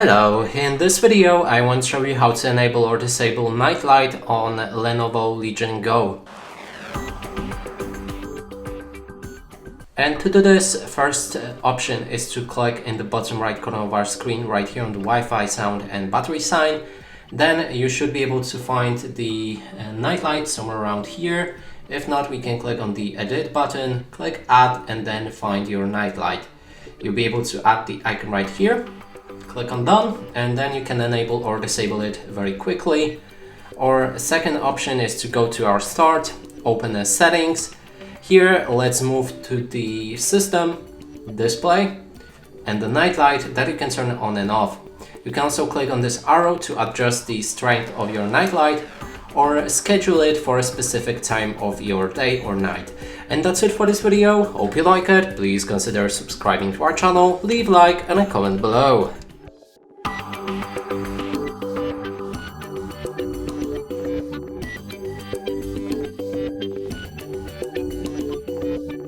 Hello, in this video I want to show you how to enable or disable night light on Lenovo Legion Go. And to do this, first option is to click in the bottom right corner of our screen right here on the Wi-Fi, sound and battery sign. Then you should be able to find the night light somewhere around here. If not, we can click on the edit button, click add and then find your night light. You'll be able to add the icon right here. Click on done and then you can enable or disable it very quickly. Or second option is to go to our start, open the settings. Here let's move to the system, display and the night light that you can turn on and off. You can also click on this arrow to adjust the strength of your night light or schedule it for a specific time of your day or night. And that's it for this video. Hope you like it. Please consider subscribing to our channel, leave a like and a comment below.